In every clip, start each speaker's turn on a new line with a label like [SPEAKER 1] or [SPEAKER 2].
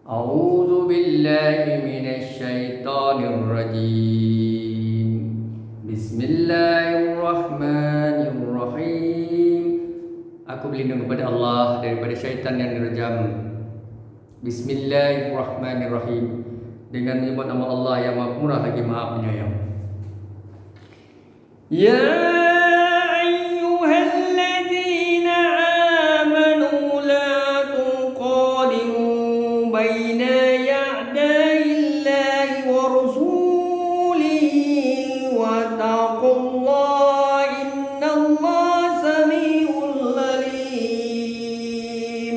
[SPEAKER 1] A'udzu billahi minasy syaithanir rajim. Bismillahirrahmanirrahim. Aku berlindung kepada Allah daripada syaitan yang dirajam. Bismillahirrahmanirrahim. Dengan menyebut nama Allah yang Maha Murah lagi Maha Penyayang. Ya ayyuhalladzina amanu la tuqadimu baina ya'dayillahi wa rasulihi wa taqullaha innallaha samiul alim.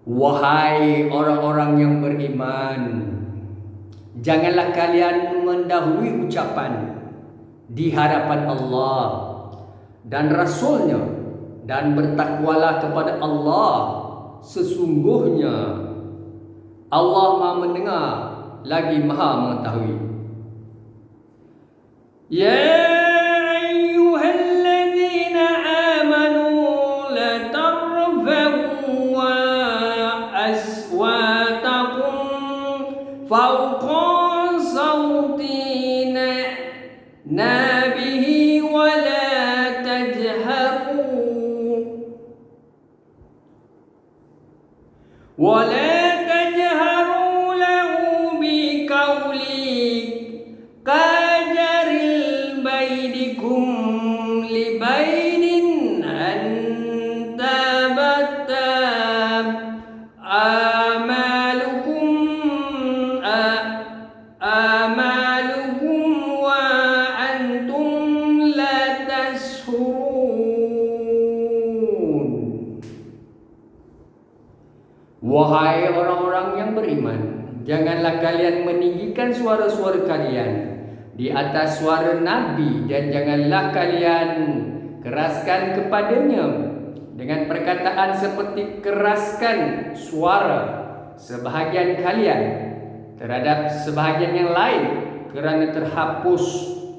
[SPEAKER 1] Wahai orang-orang yang beriman, janganlah kalian mendahului ucapan di hadapan Allah dan Rasul-Nya, dan bertakwalah kepada Allah. Sesungguhnya Allah Maha mendengar lagi Maha mengetahui. Ya ayyuhalladzina amanu la tarfa'u aswatakum fawqa sauti nabihi wa la tajharu lahu biqawli kajaril baidikum libaidin an tabattam amalukum wa antum la tashurun. Wahai orang-orang yang beriman, janganlah kalian meninggikan suara-suara kalian di atas suara Nabi, dan janganlah kalian keraskan kepadanya dengan perkataan seperti keraskan suara sebahagian kalian terhadap sebahagian yang lain, kerana terhapus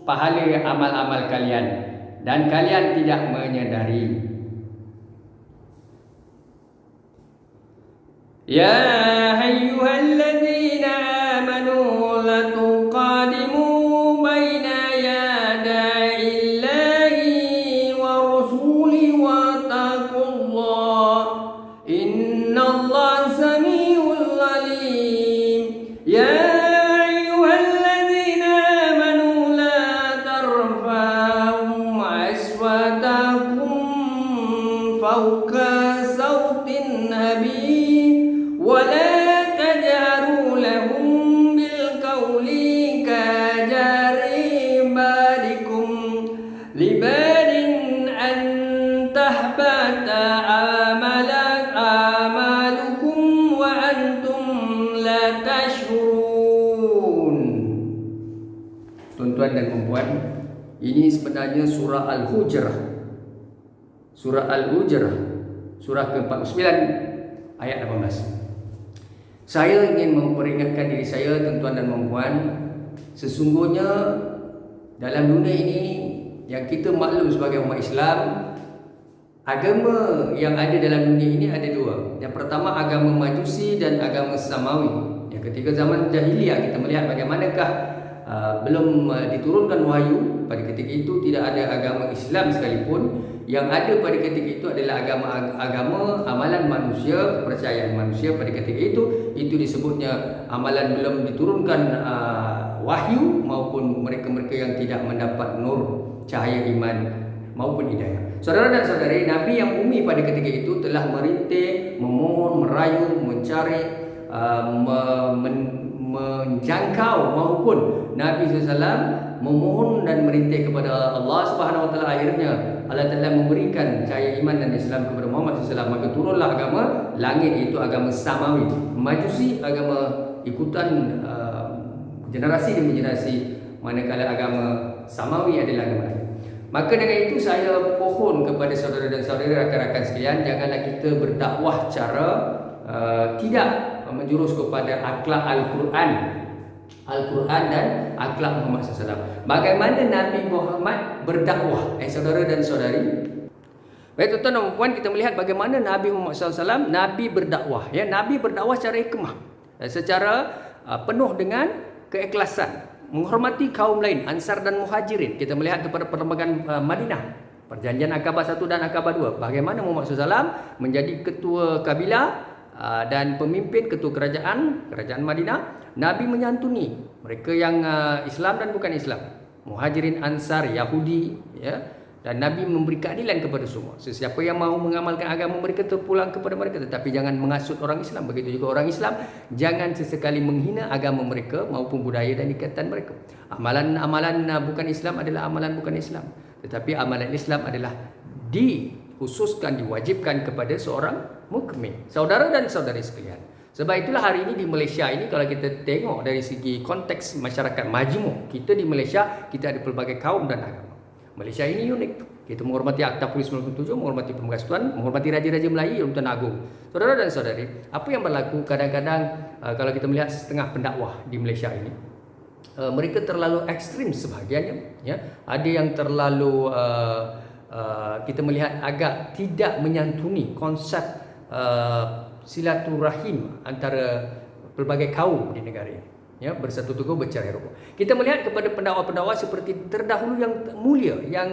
[SPEAKER 1] pahala amal-amal kalian dan kalian tidak menyadari. Ya ayyuhalladzina amanu la tuqadimu baina yadayillahi wa rasulihi wa taqullaha innallaha samiul alim. Ya ayyuhalladzina amanu la tarfa'u aswatakum fawqa sautin nabi ولا تجهروا لهم بالقول كجهر بعضكم لبعض أن تحبط أعمالكم وأنتم لا تشعرون. Tuan-tuan dan puan, ini sebenarnya surah Al-Hujrah. Surah Al-Hujrah, surah ke-49 ayat 18. Saya ingin memperingatkan diri saya, tuan-tuan dan puan, sesungguhnya dalam dunia ini yang kita maklum sebagai umat Islam, agama yang ada dalam dunia ini ada dua. Yang pertama agama Majusi dan agama Samawi. Yang ketiga zaman jahiliyah, kita melihat bagaimanakah belum diturunkan wahyu, pada ketika itu tidak ada agama Islam sekalipun. Yang ada pada ketika itu adalah agama amalan manusia, kepercayaan manusia pada ketika itu disebutnya amalan belum diturunkan wahyu, maupun mereka-mereka yang tidak mendapat nur cahaya iman maupun hidayah. Saudara dan saudari, Nabi yang umi pada ketika itu telah merintih, memohon, merayu, mencari, menjangkau, maupun Nabi SAW memohon dan merintih kepada Allah Subhanahu Wa Taala. Akhirnya Allah Taala memberikan cahaya iman dan Islam kepada Muhammad SAW. Maka turunlah agama langit, iaitu agama Samawi. Majusi agama ikutan generasi demi generasi, manakala agama Samawi adalah agama lain. Maka dengan itu saya pohon kepada saudara dan saudari, rakan-rakan sekalian, janganlah kita berdakwah cara tidak menjurus kepada akhlak Al-Quran dan akhlak Muhammad SAW. Bagaimana Nabi Muhammad berdakwah, saudara dan saudari? Baik tuan-tuan dan puan, kita melihat bagaimana Nabi Muhammad SAW, Nabi berdakwah. Ya, Nabi berdakwah secara hikmah, secara penuh dengan keikhlasan, menghormati kaum lain, Ansar dan Muhajirin. Kita melihat kepada perlembagaan Madinah, Perjanjian Aqabah 1 dan Aqabah 2. Bagaimana Muhammad SAW menjadi ketua kabilah dan pemimpin ketua kerajaan Madinah. Nabi menyantuni mereka yang Islam dan bukan Islam, Muhajirin, Ansar, Yahudi, ya. Dan Nabi memberi keadilan kepada semua. Sesiapa yang mahu mengamalkan agama mereka terpulang kepada mereka, tetapi jangan mengasut orang Islam. Begitu juga orang Islam, jangan sesekali menghina agama mereka maupun budaya dan ikatan mereka. Amalan-amalan bukan Islam adalah amalan bukan Islam, tetapi amalan Islam adalah dikhususkan, diwajibkan kepada seorang mukmin. Saudara dan saudari sekalian, sebab itulah hari ini di Malaysia ini, kalau kita tengok dari segi konteks masyarakat majmuk, kita di Malaysia, kita ada pelbagai kaum dan agama. Malaysia ini unik. Kita menghormati Akta Polis 97, menghormati Pemerintah, menghormati Raja-Raja Melayu yang Tuan Agung. Saudara dan saudari, apa yang berlaku kadang-kadang kalau kita melihat setengah pendakwah di Malaysia ini, mereka terlalu ekstrim sebahagiannya, ya. Ada yang terlalu kita melihat agak tidak menyantuni konsep silaturahim antara pelbagai kaum di negara ini. Ya, bersatu teguh bercerai rukun. Kita melihat kepada pendakwa-pendakwa seperti terdahulu yang mulia, yang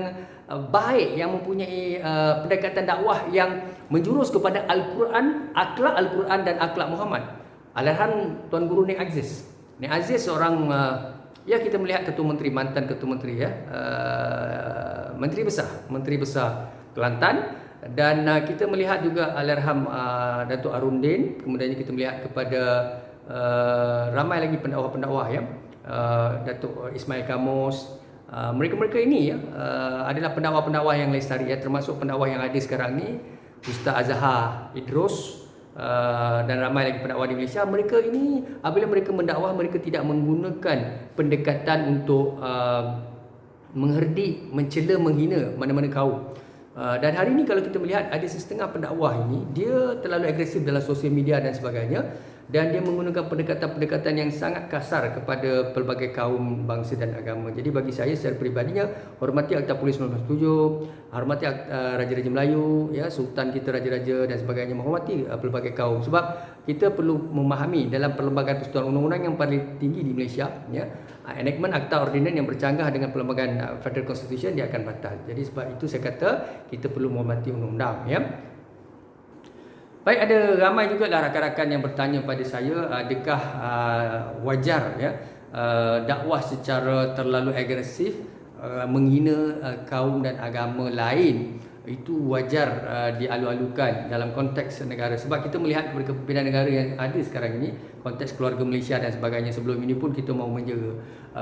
[SPEAKER 1] baik, yang mempunyai pendekatan dakwah yang menjurus kepada Al-Quran, akhlak Al-Quran dan akhlak Muhammad. Alahan Tuan Guru Nik Aziz. Nik Aziz seorang ya, kita melihat ketua menteri, mantan ketua menteri, ya, menteri besar Kelantan. Dan kita melihat juga Alarham Datuk Arundin. Kemudian kita melihat kepada ramai lagi pendakwah-pendakwah, ya, Datuk Ismail Kamus. Mereka-mereka ini, ya, adalah pendakwah-pendakwah yang lestari, ya, termasuk pendakwah yang ada sekarang ni, Ustaz Azhar Idrus, dan ramai lagi pendakwah di Malaysia. Mereka ini apabila mereka mendakwah, mereka tidak menggunakan pendekatan untuk mengherdik, mencela, menghina mana-mana kaum. Dan hari ini kalau kita melihat ada setengah pendakwah ini, dia terlalu agresif dalam sosial media dan sebagainya, dan dia menggunakan pendekatan-pendekatan yang sangat kasar kepada pelbagai kaum, bangsa dan agama. Jadi bagi saya secara peribadinya, hormati Akta Polis 97, hormati Raja-Raja Melayu, ya, Sultan kita, Raja-Raja dan sebagainya, menghormati pelbagai kaum. Sebab kita perlu memahami dalam perlembagaan persetujuan undang-undang yang paling tinggi di Malaysia, ya, enactment Akta Ordinan yang bercanggah dengan perlembagaan Federal Constitution, dia akan batal. Jadi sebab itu saya kata kita perlu menghormati undang-undang, ya. Baik, ada ramai juga lah rakan-rakan yang bertanya pada saya, adakah wajar, ya, dakwah secara terlalu agresif, menghina kaum dan agama lain, itu wajar dialu-alukan dalam konteks negara. Sebab kita melihat kepada kepimpinan negara yang ada sekarang ini, konteks keluarga Malaysia dan sebagainya, sebelum ini pun kita mahu menjaga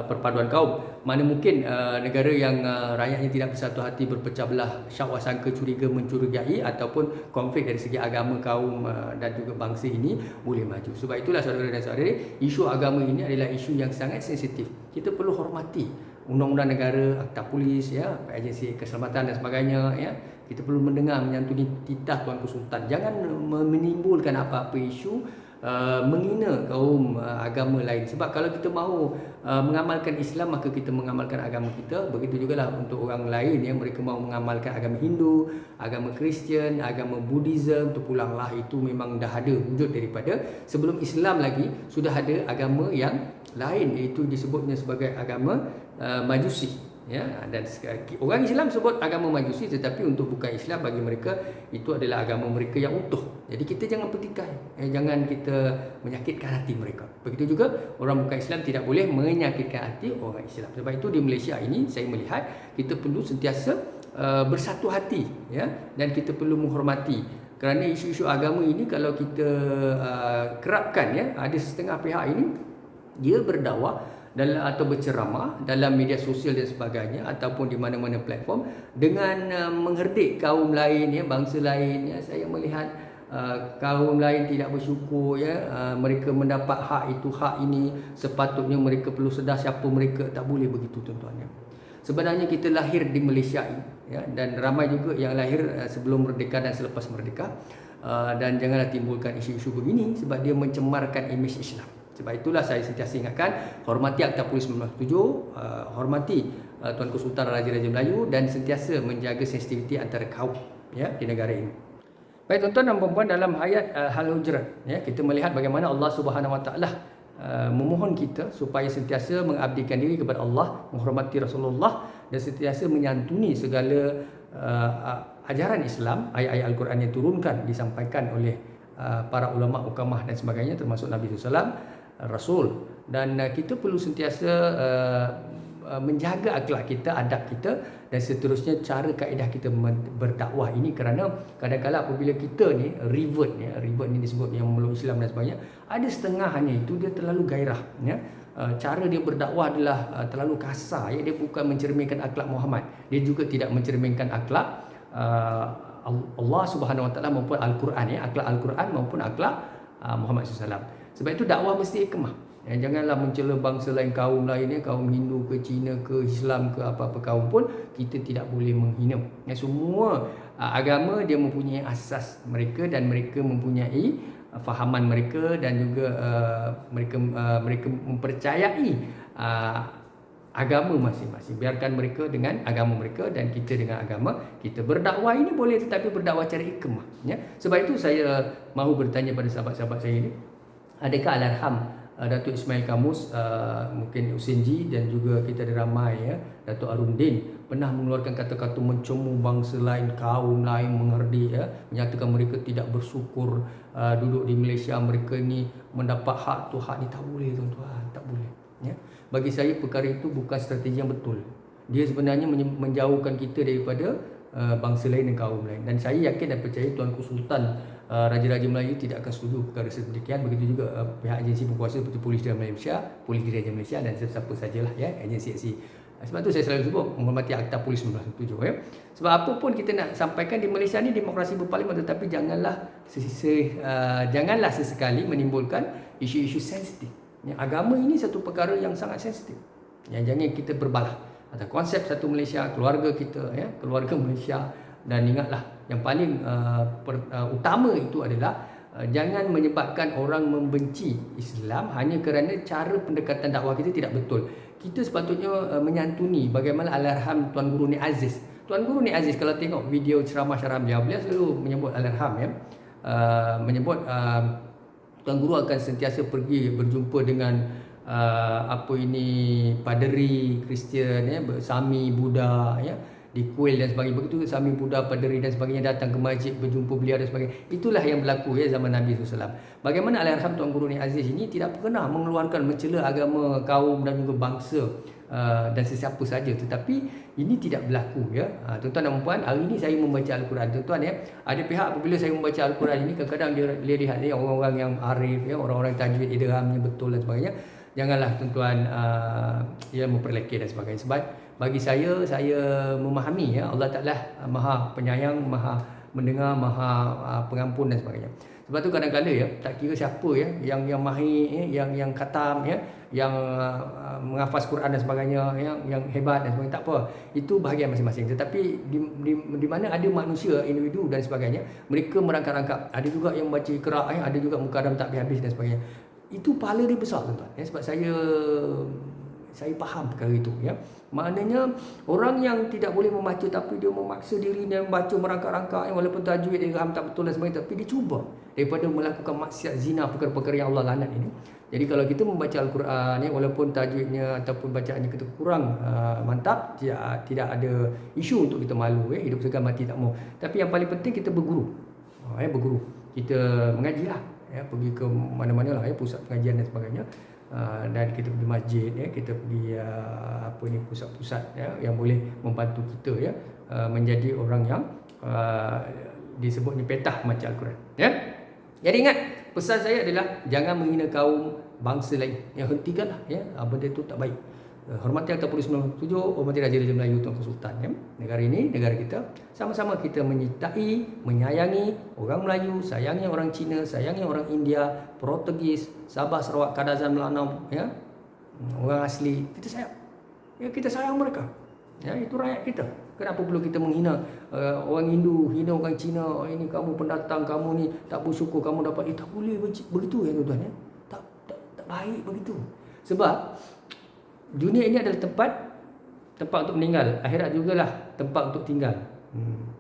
[SPEAKER 1] perpaduan kaum. Mana mungkin negara yang rakyatnya tidak bersatu hati, berpecah belah, syak wasangka, curiga, mencurigai, ataupun konflik dari segi agama, kaum dan juga bangsa ini boleh maju. Sebab itulah saudara dan saudari, isu agama ini adalah isu yang sangat sensitif. Kita perlu hormati undang-undang negara, Akta Polis, ya, agensi keselamatan dan sebagainya, ya. Kita perlu mendengar, menyantuni titah Tuanku Sultan. Jangan menimbulkan apa-apa isu menghina kaum agama lain. Sebab kalau kita mahu mengamalkan Islam, maka kita mengamalkan agama kita. Begitu jugalah untuk orang lain yang mereka mahu mengamalkan agama Hindu, agama Kristian, agama Buddhism, terpulanglah itu memang dah ada wujud daripada sebelum Islam lagi. Sudah ada agama yang lain, iaitu disebutnya sebagai agama Majusi, ya. Dan orang Islam sebut agama Majusi, tetapi untuk bukan Islam, bagi mereka itu adalah agama mereka yang utuh. Jadi kita jangan petikai, jangan kita menyakitkan hati mereka. Begitu juga orang bukan Islam tidak boleh menyakitkan hati orang Islam. Sebab itu di Malaysia ini saya melihat kita perlu sentiasa bersatu hati, ya, dan kita perlu menghormati. Kerana isu-isu agama ini kalau kita kerapkan, ya, ada setengah pihak ini dia berdakwah atau berceramah dalam media sosial dan sebagainya, ataupun di mana-mana platform dengan mengherdik kaum lain, ya, bangsa lain, ya. Saya melihat kaum lain tidak bersyukur, ya, mereka mendapat hak itu, hak ini, sepatutnya mereka perlu sedar siapa mereka. Tak boleh begitu, tuan-tuan, ya. Sebenarnya kita lahir di Malaysia ini, ya, dan ramai juga yang lahir sebelum merdeka dan selepas merdeka, dan janganlah timbulkan isu-isu begini sebab dia mencemarkan imej Islam. Sebab itulah saya sentiasa ingatkan, hormati Akta Polis 97, hormati Tuanku Sultan Raja-Raja Melayu, dan sentiasa menjaga sensitiviti antara kaum. ya di negara ini. Baik tuan-tuan dan puan-puan, dalam ayat Al-Hujurat ya, kita melihat bagaimana Allah Subhanahu Wa Taala memohon kita supaya sentiasa mengabdikan diri kepada Allah, menghormati Rasulullah dan sentiasa menyantuni segala ajaran Islam, ayat-ayat Al-Quran yang turunkan disampaikan oleh para ulama, ukamah dan sebagainya, termasuk Nabi SAW, Rasul. Dan kita perlu sentiasa menjaga akhlak kita, adab kita dan seterusnya cara kaedah kita berdakwah ini, kerana kadang-kadang apabila kita ni revert ni disebut yang meluk Islam dan sebagainya, ada setengahnya itu dia terlalu gairah ya. Cara dia berdakwah adalah terlalu kasar ya. Dia bukan mencerminkan akhlak Muhammad, dia juga tidak mencerminkan akhlak Allah Subhanahu Wa Taala maupun Al-Quran ya, akhlak Al-Quran maupun akhlak Muhammad SAW. Sebab itu dakwah mesti hikmah. Janganlah mencela bangsa lain, kaum lain ya, kaum Hindu ke Cina ke Islam ke apa-apa kaum pun kita tidak boleh menghina. Semua agama dia mempunyai asas mereka dan mereka mempunyai fahaman mereka dan juga mereka mempercayai agama masing-masing. Biarkan mereka dengan agama mereka dan kita dengan agama kita. Berdakwah ini boleh, tetapi berdakwah cara hikmah ya. Sebab itu saya mahu bertanya pada sahabat-sahabat saya ini, adakah Al-Arham Datuk Ismail Kamus, mungkin Usenji dan juga kita ada ramai ya, Datuk Arundin pernah mengeluarkan kata-kata mencemu bangsa lain, kaum lain, mengerdik ya, menyatakan mereka tidak bersyukur duduk di Malaysia, mereka ni mendapat hak tu, hak ni tak boleh tuan-tuan, tak boleh ya. Bagi saya perkara itu bukan strategi yang betul. Dia sebenarnya menjauhkan kita daripada bangsa lain dan kaum lain. Dan saya yakin dan percaya Tuanku Sultan Raja-Raja Melayu tidak akan setuju perkara sedemikian. Begitu juga pihak agensi berkuasa seperti Polis Diraja Malaysia, Polis Diraja Malaysia dan siapa sajalah ya, agensi-agensi. Sebab tu saya selalu sebut menghormati Akta Polis 1997 ya. Sebab apa pun kita nak sampaikan di Malaysia ni demokrasi berparlimen, tetapi janganlah sesekali menimbulkan isu-isu sensitif. Ya, agama ini satu perkara yang sangat sensitif. Ya, jangan kita berbalah atas konsep satu Malaysia, keluarga kita ya, keluarga Malaysia. Dan ingatlah yang paling utama itu adalah jangan menyebabkan orang membenci Islam hanya kerana cara pendekatan dakwah kita tidak betul. Kita sepatutnya menyantuni bagaimana Al-Arham Tuan Guru Nik Aziz. Tuan Guru Nik Aziz kalau tengok video ceramah-ceramah beliau selalu menyebut Al-Arham ya. Menyebut Tuan Guru akan sentiasa pergi berjumpa dengan paderi Kristian ya, Sami Buddha ya, di kuil dan sebagainya. Begitu Sami Buddha, paderi dan sebagainya datang ke masjid berjumpa beliau dan sebagainya. Itulah yang berlaku ya zaman Nabi SAW. Bagaimana Al-Arham Tuan Guru Nik Aziz ini tidak pernah mengeluarkan mencela agama, kaum dan juga bangsa dan sesiapa saja, tetapi ini tidak berlaku ya. Tuan-tuan dan puan, hari ini saya membaca Al-Quran tuan-tuan ya. Ada pihak apabila saya membaca Al-Quran ini kadang-kadang dia lihat ya, orang-orang yang arif ya, orang-orang tajwid idghamnya betul dan sebagainya. Janganlah tuan-tuan memperlekeh dan sebagainya. Sebab bagi saya memahami ya, Allah Ta'ala Maha Penyayang, Maha Mendengar, Maha Pengampun dan sebagainya. Sebab tu kadang-kadang ya, tak kira siapa ya, yang mahir ya, yang khatam ya, yang menghafaz Quran dan sebagainya ya, yang hebat dan sebagainya, tak apa. Itu bahagian masing-masing. Tetapi di mana ada manusia, individu dan sebagainya, mereka merangkap-rangkap. Ada juga yang baca Iqra ya, ada juga Mukadam tak habis dan sebagainya. Itu pahala dia besar tuan-tuan ya, sebab saya faham perkara itu ya. Maknanya orang yang tidak boleh membaca tapi dia memaksa diri dia membaca merangkak-rangkak walaupun tajwid dia faham tak betul dan sebagainya, tapi dia cuba daripada melakukan maksiat zina, perkara-perkara yang Allah laknat ini. Jadi kalau kita membaca Al-Quran ya, walaupun tajwidnya ataupun bacaannya kita kurang mantap, tidak ada isu untuk kita malu ya, hidup segan mati tak mau. Tapi yang paling penting kita berguru. Berguru. Kita mengajilah ya, pergi ke mana-mana lah ya, pusat pengajian dan sebagainya. Dan kita pergi masjid ya, kita pergi pusat-pusat ya, yang boleh membantu kita ya, menjadi orang yang disebutnya petah macam Al-Quran ya. Jadi ingat, pesan saya adalah jangan menghina kaum bangsa lain ya, hentikanlah ya, benda itu tak baik. Hormati Akta Polis 1997, hormati Raja-Raja Melayu, Tuanku Sultan ya. Negara ini, negara kita, sama-sama kita menyertai, menyayangi orang Melayu, sayangi orang Cina, sayangi orang India, Portugis, Sabah, Sarawak, Kadazan, Melanau ya. Orang asli, kita sayang. Ya, kita sayang mereka. Ya, itu rakyat kita. Kenapa perlu kita menghina orang Hindu, hina orang Cina, ini kamu pendatang, kamu ni tak bersyukur, kamu dapat, tak boleh begitu ya tuan-tuan ya. Tak baik begitu. Sebab dunia ini adalah tempat untuk meninggal, akhirat jugalah tempat untuk tinggal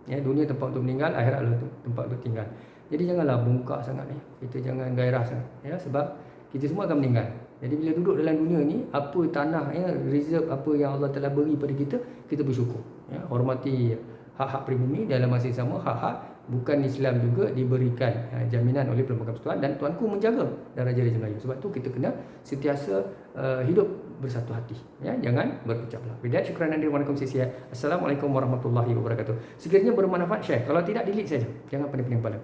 [SPEAKER 1] Ya, dunia tempat untuk meninggal, akhirat adalah tempat untuk tinggal. Jadi janganlah bongkak sangat ni. Kita jangan gairah sangat ya, sebab kita semua akan meninggal. Jadi bila duduk dalam dunia ni, apa tanah ya, reserve apa yang Allah telah beri pada kita, kita bersyukur ya, hormati hak-hak pribumi. Dalam masa yang sama, hak-hak bukan Islam juga diberikan jaminan oleh pelbagai persatuan, dan Tuanku menjaga darjah Raja Melayu. Sebab tu kita kena sentiasa hidup bersatu hati ya, jangan berpecah belah. Bidah, syukran dan terima kasih. Assalamualaikum warahmatullahi wabarakatuh. Sekiranya bermanfaat, share. Kalau tidak, delete saja. Jangan pening-pening kepala.